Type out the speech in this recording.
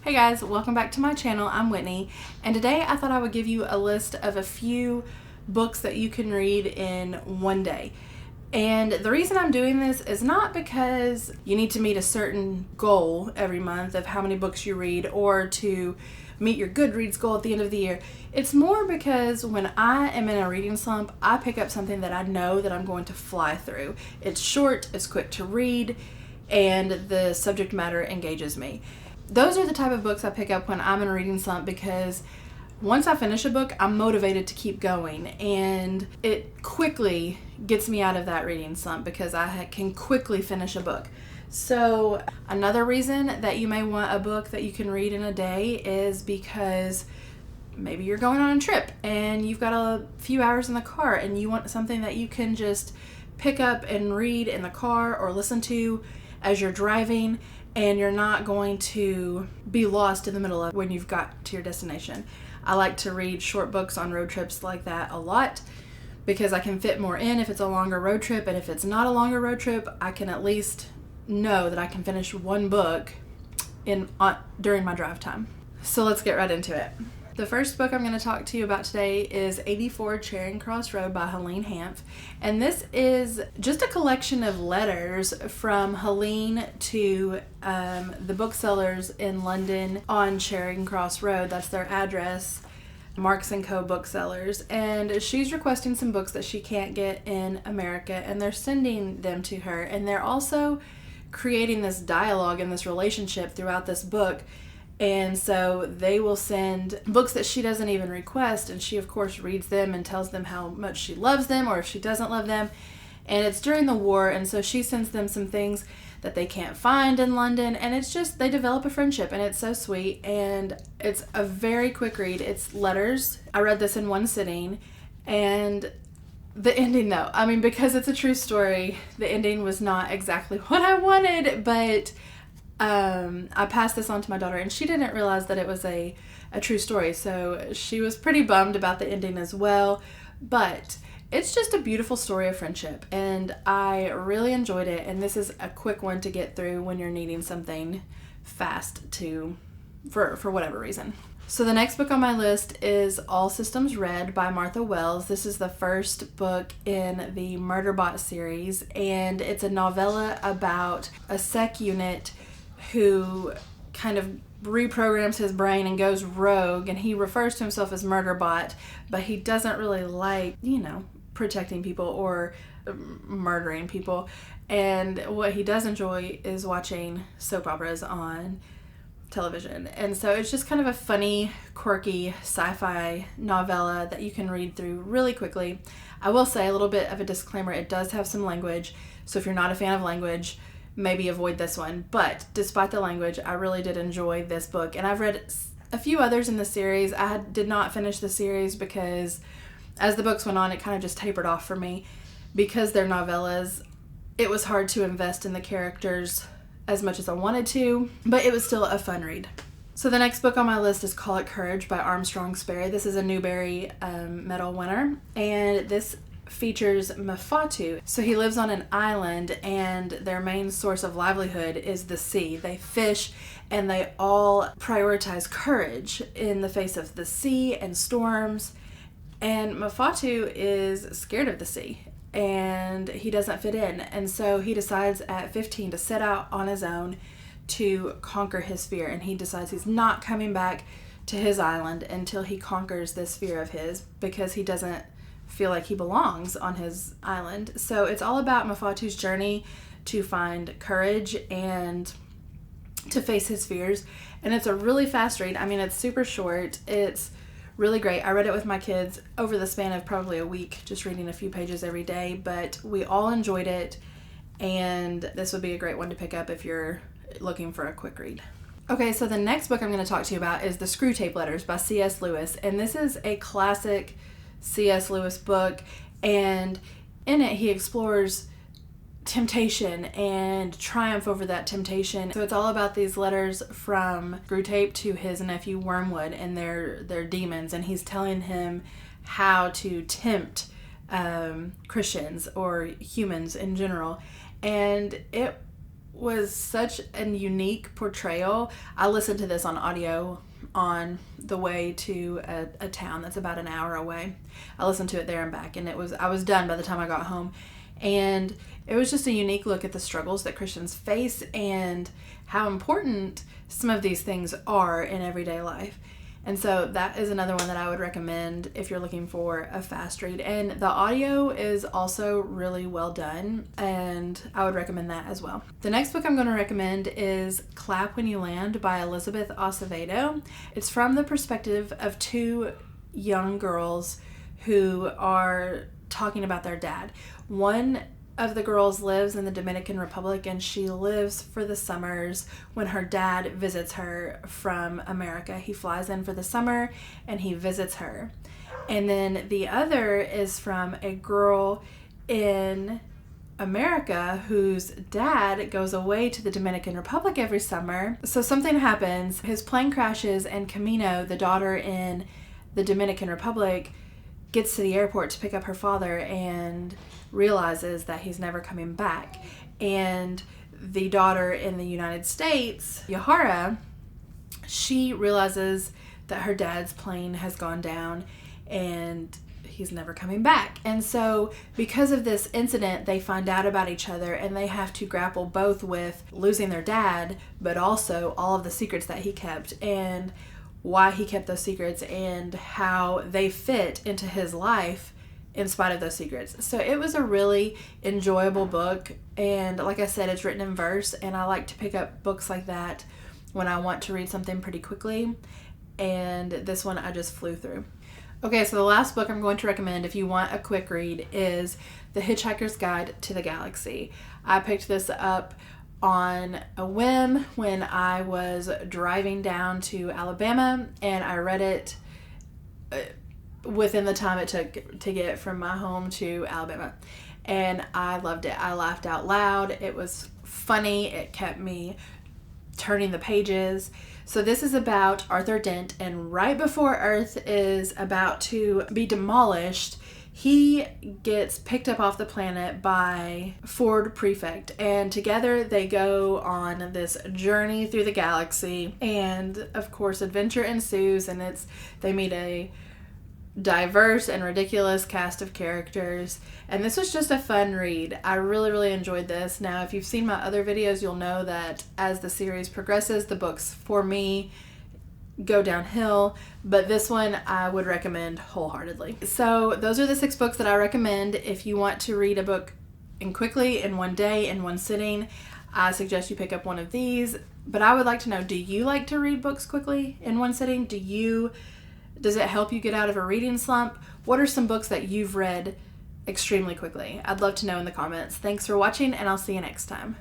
Hey guys, welcome back to my channel. I'm Whitney, and today I thought I would give you a list of a few books that you can read in one day. And the reason I'm doing this is not because you need to meet a certain goal every month of how many books you read or to meet your Goodreads goal at the end of the year. It's more because when I am in a reading slump, I pick up something that I know that I'm going to fly through. It's short, it's quick to read, and the subject matter engages me. Those are the type of books I pick up when I'm in a reading slump because once I finish a book, I'm motivated to keep going, and it quickly gets me out of that reading slump because I can quickly finish a book. So another reason that you may want a book that you can read in a day is because maybe you're going on a trip and you've got a few hours in the car and you want something that you can just pick up and read in the car or listen to as you're driving, and you're not going to be lost in the middle of when you've got to your destination. I like to read short books on road trips like that a lot because I can fit more in if it's a longer road trip, and if it's not a longer road trip, I can at least know that I can finish one book during my drive time. So let's get right into it. The first book I'm going to talk to you about today is 84 Charing Cross Road by Helene Hanff. And this is just a collection of letters from Helene to the booksellers in London on Charing Cross Road. That's their address, Marks & Co. booksellers. And she's requesting some books that she can't get in America, and they're sending them to her. And they're also creating this dialogue and this relationship throughout this book. And so they will send books that she doesn't even request, and she of course reads them and tells them how much she loves them or if she doesn't love them. And it's during the war, and so she sends them some things that they can't find in London, and it's just, they develop a friendship, and it's so sweet, and it's a very quick read. It's letters. I read this in one sitting, and the ending though, I mean, because it's a true story, the ending was not exactly what I wanted, but I passed this on to my daughter, and she didn't realize that it was a true story, so she was pretty bummed about the ending as well. But it's just a beautiful story of friendship, and I really enjoyed it, and this is a quick one to get through when you're needing something fast for whatever reason. So the next book on my list is All Systems Red by Martha Wells. This is the first book in the Murderbot series, and it's a novella about a sec unit who kind of reprograms his brain and goes rogue, and he refers to himself as Murderbot, but he doesn't really like, protecting people or murdering people. And what he does enjoy is watching soap operas on television. And so it's just kind of a funny, quirky sci-fi novella that you can read through really quickly. I will say a little bit of a disclaimer, it does have some language, so if you're not a fan of language, maybe avoid this one. But despite the language, I really did enjoy this book, and I've read a few others in the series. I did not finish the series because as the books went on, it kind of just tapered off for me. Because they're novellas, it was hard to invest in the characters as much as I wanted to, but it was still a fun read. So the next book on my list is Call It Courage by Armstrong Sperry. This is a Newbery Medal winner, and this features Mafatu. So he lives on an island, and their main source of livelihood is the sea. They fish, and they all prioritize courage in the face of the sea and storms. And Mafatu is scared of the sea, and he doesn't fit in. And so he decides at 15 to set out on his own to conquer his fear. And he decides he's not coming back to his island until he conquers this fear of his, because he doesn't feel like he belongs on his island. So it's all about Mafatu's journey to find courage and to face his fears. And it's a really fast read. I mean, it's super short. It's really great. I read it with my kids over the span of probably a week, just reading a few pages every day, but we all enjoyed it, and this would be a great one to pick up if you're looking for a quick read. Okay, so the next book I'm going to talk to you about is The Screwtape Letters by C.S. Lewis, and this is a classic C.S. Lewis book, and in it he explores temptation and triumph over that temptation. So it's all about these letters from Screwtape to his nephew Wormwood and their demons, and he's telling him how to tempt Christians or humans in general. And it was such a unique portrayal. I listened to this on audio on the way to a town that's about an hour away. I listened to it there and back, and I was done by the time I got home. And it was just a unique look at the struggles that Christians face and how important some of these things are in everyday life. And so that is another one that I would recommend if you're looking for a fast read. And the audio is also really well done, and I would recommend that as well. The next book I'm going to recommend is Clap When You Land by Elizabeth Acevedo. It's from the perspective of two young girls who are talking about their dad. One of the girls lives in the Dominican Republic, and she lives for the summers when her dad visits her from America. He flies in for the summer and he visits her. And then the other is from a girl in America whose dad goes away to the Dominican Republic every summer. So something happens, his plane crashes, and Camino, the daughter in the Dominican Republic, gets to the airport to pick up her father and realizes that he's never coming back. And the daughter in the United States, Yahara, she realizes that her dad's plane has gone down and he's never coming back. And so because of this incident, they find out about each other, and they have to grapple both with losing their dad, but also all of the secrets that he kept, and why he kept those secrets, and how they fit into his life in spite of those secrets. So it was a really enjoyable book, and like I said, it's written in verse, and I like to pick up books like that when I want to read something pretty quickly, and this one I just flew through. Okay, so the last book I'm going to recommend if you want a quick read is The Hitchhiker's Guide to the Galaxy. I picked this up on a whim when I was driving down to Alabama, and I read it within the time it took to get from my home to Alabama, and I loved it. I laughed out loud. It was funny. It kept me turning the pages. So this is about Arthur Dent, and right before Earth is about to be demolished, he gets picked up off the planet by Ford Prefect, and together they go on this journey through the galaxy, and of course adventure ensues, and they meet a diverse and ridiculous cast of characters, and this was just a fun read. I really enjoyed this. Now, if you've seen my other videos, you'll know that as the series progresses, the books for me go downhill, but this one I would recommend wholeheartedly. So those are the 6 books that I recommend. If you want to read a book quickly in one day, in one sitting, I suggest you pick up one of these. But I would like to know, do you like to read books quickly in one sitting? Does it help you get out of a reading slump? What are some books that you've read extremely quickly? I'd love to know in the comments. Thanks for watching, and I'll see you next time.